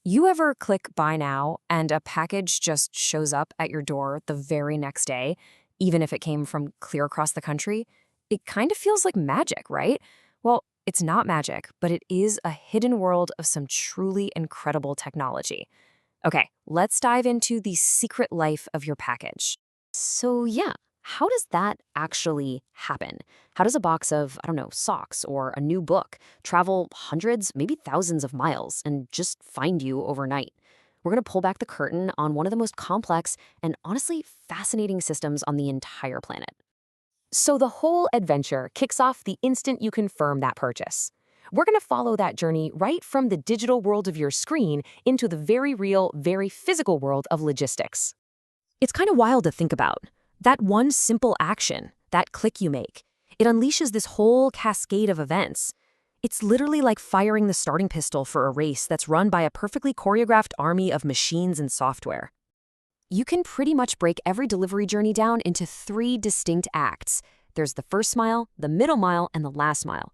You ever click buy now and a package just shows up at your door the very next day, even if it came from clear across the country? It kind of feels like magic, right? Well, it's not magic, but it is a hidden world of some truly incredible technology. Okay, let's dive into the secret life of your package. So, yeah, how does that actually happen? How does a box of, I don't know, socks or a new book travel hundreds, maybe thousands of miles and just find you overnight? We're going to pull back the curtain on one of the most complex and honestly fascinating systems on the entire planet. So, the whole adventure kicks off the instant you confirm that purchase. We're going to follow that journey right from the digital world of your screen into the very real, very physical world of logistics. It's kind of wild to think about. That one simple action, that click you make, it unleashes this whole cascade of events. It's literally like firing the starting pistol for a race that's run by a perfectly choreographed army of machines and software. You can pretty much break every delivery journey down into three distinct acts. There's the first mile, the middle mile, and the last mile.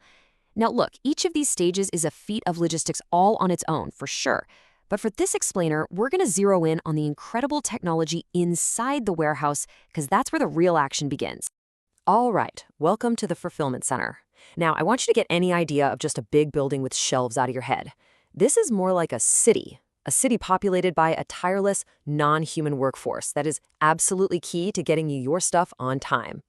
Now look, each of these stages is a feat of logistics all on its own, for sure. But for this explainer, we're going to zero in on the incredible technology inside the warehouse because that's where the real action begins. All right, welcome to the Fulfillment Center. Now, I want you to get any idea of just a big building with shelves out of your head. This is more like a city populated by a tireless, non-human workforce that is absolutely key to getting you your stuff on time.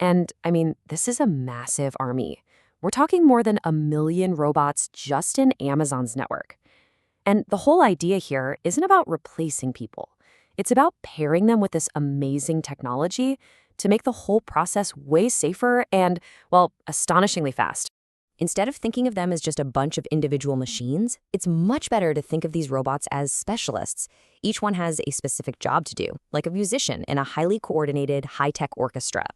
And, I mean, this is a massive army. We're talking more than 1 million robots just in Amazon's network. And the whole idea here isn't about replacing people. It's about pairing them with this amazing technology to make the whole process way safer and, well, astonishingly fast. Instead of thinking of them as just a bunch of individual machines, it's much better to think of these robots as specialists. Each one has a specific job to do, like a musician in a highly coordinated, high-tech orchestra.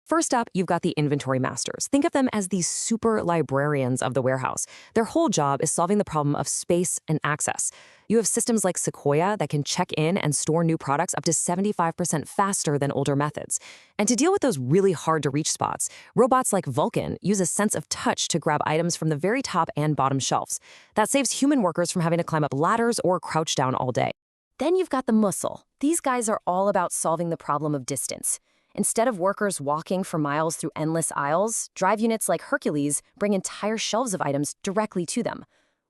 First up, you've got the inventory masters. Think of them as these super librarians of the warehouse. Their whole job is solving the problem of space and access. You have systems like Sequoia that can check in and store new products up to 75% faster than older methods. And to deal with those really hard-to-reach spots, robots like Vulcan use a sense of touch to grab items from the very top and bottom shelves. That saves human workers from having to climb up ladders or crouch down all day. Then you've got the Muscle. These guys are all about solving the problem of distance. Instead of workers walking for miles through endless aisles, drive units like Hercules bring entire shelves of items directly to them.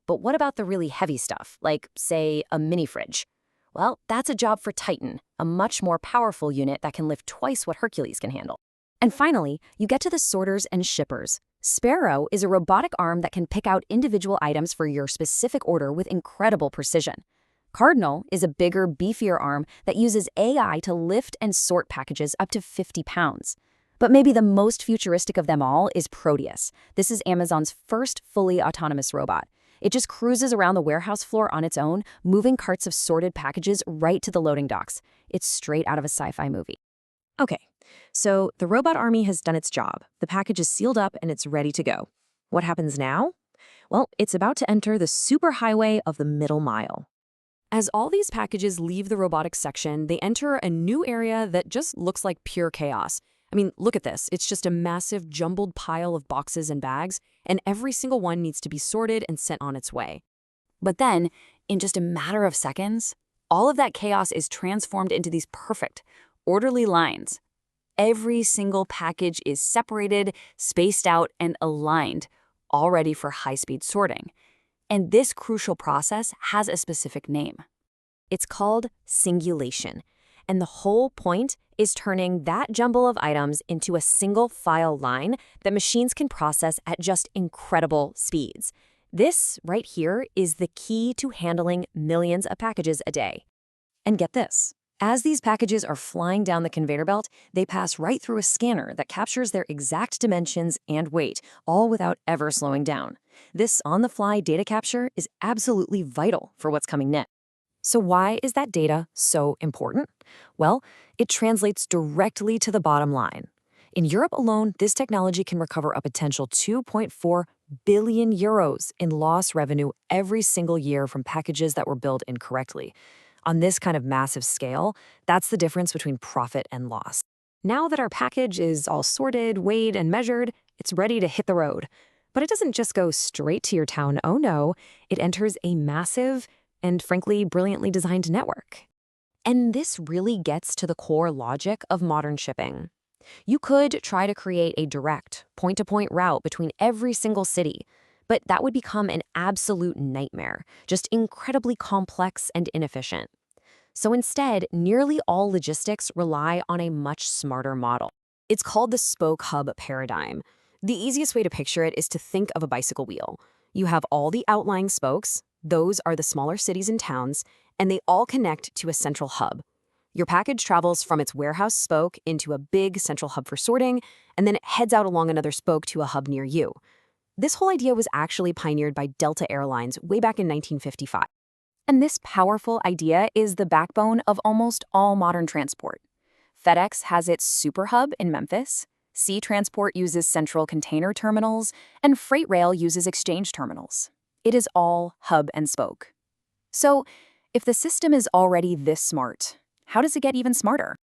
But what about the really heavy stuff, like, say, a mini fridge? Well, that's a job for Titan, a much more powerful unit that can lift twice what Hercules can handle. And finally, you get to the sorters and shippers. Sparrow is a robotic arm that can pick out individual items for your specific order with incredible precision. Cardinal is a bigger, beefier arm that uses AI to lift and sort packages up to 50 pounds. But maybe the most futuristic of them all is Proteus. This is Amazon's first fully autonomous robot. It just cruises around the warehouse floor on its own, moving carts of sorted packages right to the loading docks. It's straight out of a sci-fi movie. Okay, so the robot army has done its job. The package is sealed up and it's ready to go. What happens now? Well, it's about to enter the superhighway of the middle mile. As all these packages leave the robotics section, they enter a new area that just looks like pure chaos. I mean, look at this. It's just a massive jumbled pile of boxes and bags, and every single one needs to be sorted and sent on its way. But then, in just a matter of seconds, all of that chaos is transformed into these perfect, orderly lines. Every single package is separated, spaced out, and aligned, all ready for high-speed sorting. And this crucial process has a specific name. It's called singulation. And the whole point is turning that jumble of items into a single file line that machines can process at just incredible speeds. This right here is the key to handling millions of packages a day. And get this. As these packages are flying down the conveyor belt, they pass right through a scanner that captures their exact dimensions and weight, all without ever slowing down. This on-the-fly data capture is absolutely vital for what's coming next. So why is that data so important? Well, it translates directly to the bottom line. In Europe alone, this technology can recover a potential 2.4 billion euros in lost revenue every single year from packages that were billed incorrectly. On this kind of massive scale, that's the difference between profit and loss. Now that our package is all sorted, weighed, and measured, it's ready to hit the road. But it doesn't just go straight to your town, oh no. It enters a massive, and frankly, brilliantly designed network. And this really gets to the core logic of modern shipping. You could try to create a direct, point-to-point route between every single city, but that would become an absolute nightmare, just incredibly complex and inefficient. So instead, nearly all logistics rely on a much smarter model. It's called the spoke hub paradigm. The easiest way to picture it is to think of a bicycle wheel. You have all the outlying spokes, those are the smaller cities and towns, and they all connect to a central hub. Your package travels from its warehouse spoke into a big central hub for sorting, and then it heads out along another spoke to a hub near you. This whole idea was actually pioneered by Delta Airlines way back in 1955. And this powerful idea is the backbone of almost all modern transport. FedEx has its super hub in Memphis, Sea Transport uses central container terminals, and Freight Rail uses exchange terminals. It is all hub and spoke. So, if the system is already this smart, how does it get even smarter?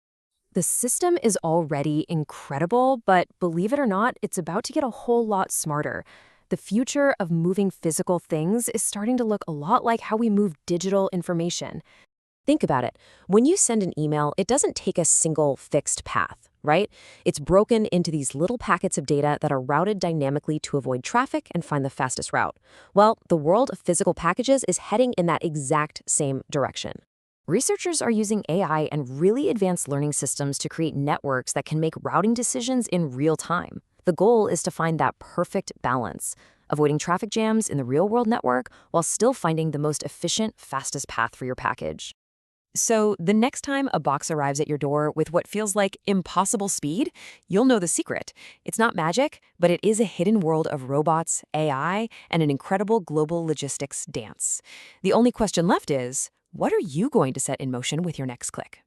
The system is already incredible, but believe it or not, it's about to get a whole lot smarter. The future of moving physical things is starting to look a lot like how we move digital information. Think about it. When you send an email, it doesn't take a single fixed path, right? It's broken into these little packets of data that are routed dynamically to avoid traffic and find the fastest route. Well, the world of physical packages is heading in that exact same direction. Researchers are using AI and really advanced learning systems to create networks that can make routing decisions in real time. The goal is to find that perfect balance, avoiding traffic jams in the real-world network while still finding the most efficient, fastest path for your package. So the next time a box arrives at your door with what feels like impossible speed, you'll know the secret. It's not magic, but it is a hidden world of robots, AI, and an incredible global logistics dance. The only question left is, what are you going to set in motion with your next click?